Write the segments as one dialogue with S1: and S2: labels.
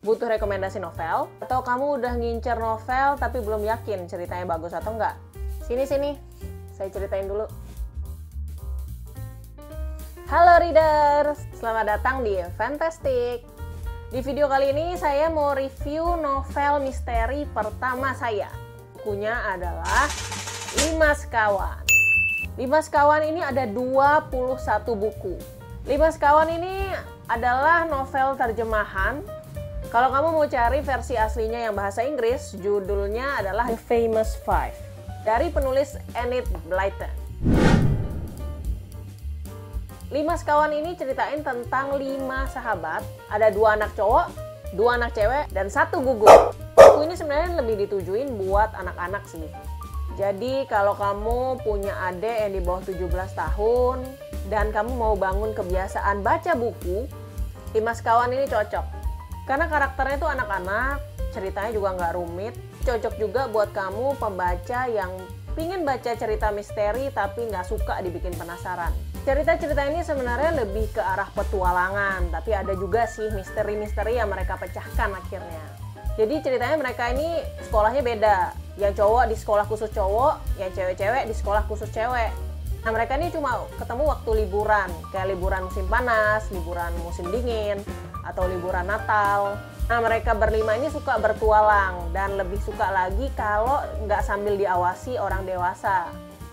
S1: Butuh rekomendasi novel? Atau kamu udah ngincer novel tapi belum yakin ceritanya bagus atau enggak? Sini, saya ceritain dulu. Halo readers, selamat datang di Fantastic. Di video kali ini saya mau review novel misteri pertama saya. Bukunya adalah 5 Sekawan. 5 Sekawan ini ada 21 buku. 5 Sekawan ini adalah novel terjemahan. Kalau kamu mau cari versi aslinya yang bahasa Inggris, judulnya adalah The Famous Five dari penulis Enid Blyton. 5 Sekawan ini ceritain tentang 5 sahabat, ada 2 anak cowok, 2 anak cewek, dan 1 gugur. Buku ini sebenarnya lebih ditujuin buat anak-anak sih. Jadi kalau kamu punya adik yang di bawah 17 tahun dan kamu mau bangun kebiasaan baca buku, 5 Sekawan ini cocok. Karena karakternya tuh anak-anak, ceritanya juga nggak rumit, cocok juga buat kamu pembaca yang pingin baca cerita misteri tapi nggak suka dibikin penasaran. Cerita-cerita ini sebenarnya lebih ke arah petualangan, tapi ada juga sih misteri-misteri yang mereka pecahkan akhirnya. Jadi ceritanya mereka ini sekolahnya beda, yang cowok di sekolah khusus cowok, yang cewek-cewek di sekolah khusus cewek. Nah mereka ini cuma ketemu waktu liburan, kayak liburan musim panas, liburan musim dingin, atau liburan Natal. Nah mereka berlima ini suka bertualang dan lebih suka lagi kalau nggak sambil diawasi orang dewasa.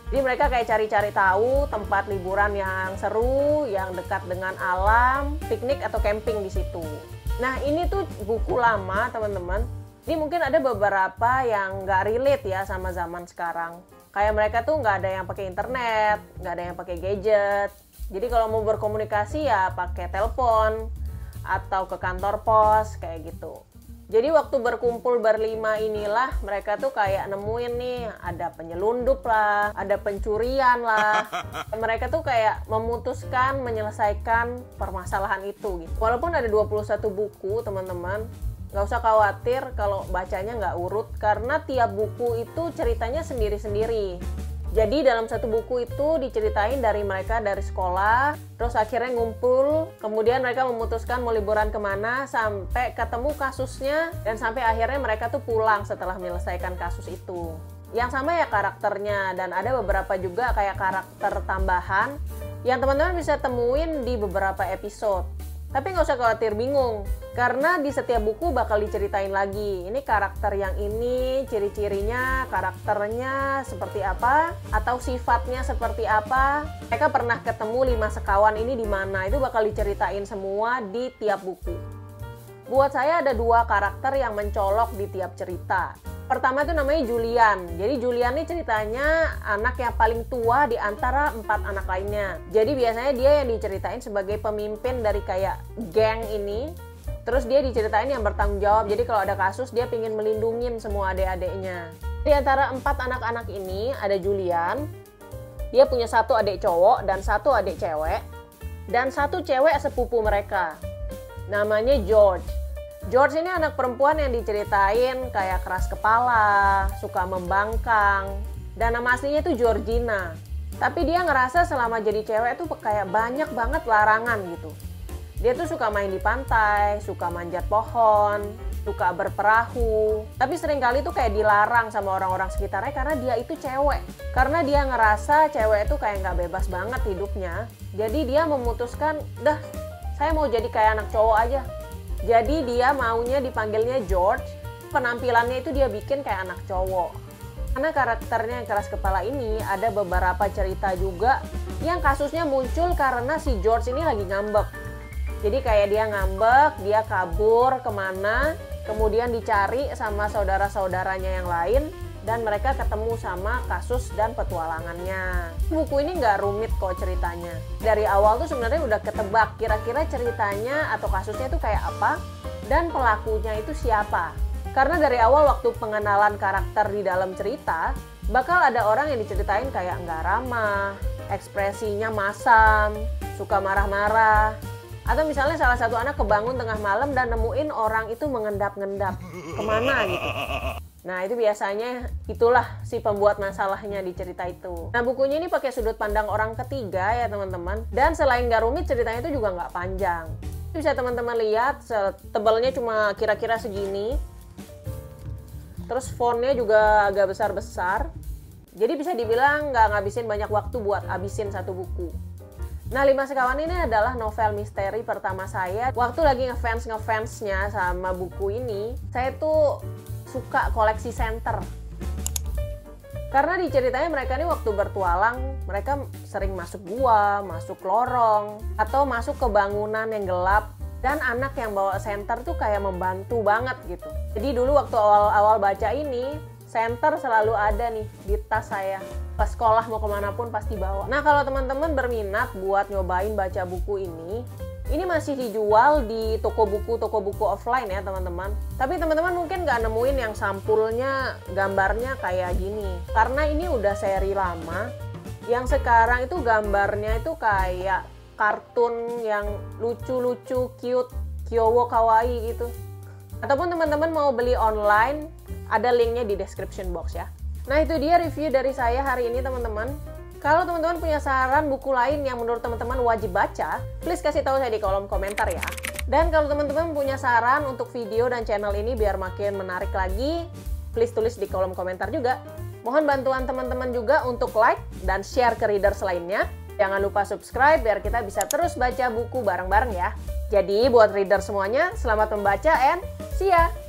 S1: Jadi mereka kayak cari-cari tahu tempat liburan yang seru, yang dekat dengan alam, piknik atau camping di situ. Nah ini tuh buku lama teman-teman. Ini mungkin ada beberapa yang nggak relate ya sama zaman sekarang. Kayak mereka tuh nggak ada yang pakai internet, nggak ada yang pakai gadget. Jadi kalau mau berkomunikasi ya pakai telepon atau ke kantor pos kayak gitu. Jadi waktu berkumpul berlima inilah mereka tuh kayak nemuin nih ada penyelundup lah, ada pencurian lah. Mereka tuh kayak memutuskan menyelesaikan permasalahan itu gitu. Walaupun ada 21 buku teman-teman, nggak usah khawatir kalau bacanya nggak urut karena tiap buku itu ceritanya sendiri-sendiri. Jadi dalam satu buku itu diceritain dari mereka dari sekolah, terus akhirnya ngumpul, kemudian mereka memutuskan mau liburan kemana, sampai ketemu kasusnya, dan sampai akhirnya mereka tuh pulang setelah menyelesaikan kasus itu. Yang sama ya karakternya, dan ada beberapa juga kayak karakter tambahan yang teman-teman bisa temuin di beberapa episode. Tapi nggak usah khawatir bingung, karena di setiap buku bakal diceritain lagi. Ini karakter yang ini, ciri-cirinya, karakternya seperti apa, atau sifatnya seperti apa. Mereka pernah ketemu 5 sekawan ini di mana, itu bakal diceritain semua di tiap buku. Buat saya ada 2 karakter yang mencolok di tiap cerita. Pertama itu namanya Julian. Jadi Julian ini ceritanya anak yang paling tua di antara 4 anak lainnya. Jadi biasanya dia yang diceritain sebagai pemimpin dari kayak geng ini. Terus dia diceritain yang bertanggung jawab. Jadi kalau ada kasus dia pingin melindungin semua adik-adiknya. Di antara 4 anak-anak ini ada Julian. Dia punya 1 adik cowok dan 1 adik cewek. Dan 1 cewek sepupu mereka. Namanya George. George ini anak perempuan yang diceritain kayak keras kepala, suka membangkang, dan nama aslinya itu Georgina. Tapi dia ngerasa selama jadi cewek tuh kayak banyak banget larangan gitu. Dia tuh suka main di pantai, suka manjat pohon, suka berperahu. Tapi seringkali tuh kayak dilarang sama orang-orang sekitarnya karena dia itu cewek. Karena dia ngerasa cewek itu kayak nggak bebas banget hidupnya. Jadi dia memutuskan, dah saya mau jadi kayak anak cowok aja. Jadi dia maunya dipanggilnya George, penampilannya itu dia bikin kayak anak cowok. Karena karakternya yang keras kepala ini ada beberapa cerita juga yang kasusnya muncul karena si George ini lagi ngambek. Jadi kayak dia ngambek, dia kabur kemana, kemudian dicari sama saudara-saudaranya yang lain, dan mereka ketemu sama kasus dan petualangannya. Buku ini nggak rumit kok ceritanya. Dari awal tuh sebenarnya udah ketebak kira-kira ceritanya atau kasusnya itu kayak apa dan pelakunya itu siapa. Karena dari awal waktu pengenalan karakter di dalam cerita, bakal ada orang yang diceritain kayak nggak ramah, ekspresinya masam, suka marah-marah. Atau misalnya salah satu anak kebangun tengah malam dan nemuin orang itu mengendap-ngendap kemana gitu. Nah itu biasanya itulah si pembuat masalahnya di cerita itu. Nah bukunya ini pakai sudut pandang orang ketiga ya teman-teman. Dan selain nggak rumit ceritanya itu juga nggak panjang. Bisa teman-teman lihat, tebalnya cuma kira-kira segini. Terus fontnya juga agak besar-besar. Jadi bisa dibilang nggak ngabisin banyak waktu buat habisin satu buku. Nah, Lima Sekawan ini adalah novel misteri pertama saya. Waktu lagi ngefansnya sama buku ini, saya tuh suka koleksi center. Karena di ceritanya mereka ini waktu bertualang, mereka sering masuk gua, masuk lorong, atau masuk ke bangunan yang gelap. Dan anak yang bawa senter tuh kayak membantu banget gitu. Jadi dulu waktu awal-awal baca ini, senter selalu ada nih di tas saya. Pas sekolah mau kemana pun pasti bawa. Nah, kalau teman-teman berminat buat nyobain baca buku ini masih dijual di toko buku offline ya teman-teman. Tapi teman-teman mungkin nggak nemuin yang sampulnya gambarnya kayak gini. Karena ini udah seri lama. Yang sekarang itu gambarnya itu kayak kartun yang lucu-lucu, cute, kyowo kawaii gitu. Ataupun teman-teman mau beli online, ada linknya di description box ya. Nah, itu dia review dari saya hari ini teman-teman. Kalau teman-teman punya saran buku lain yang menurut teman-teman wajib baca, please kasih tahu saya di kolom komentar ya. Dan kalau teman-teman punya saran untuk video dan channel ini biar makin menarik lagi, please tulis di kolom komentar juga. Mohon bantuan teman-teman juga untuk like dan share ke readers lainnya. Jangan lupa subscribe biar kita bisa terus baca buku bareng-bareng ya. Jadi buat reader semuanya, selamat membaca and see ya!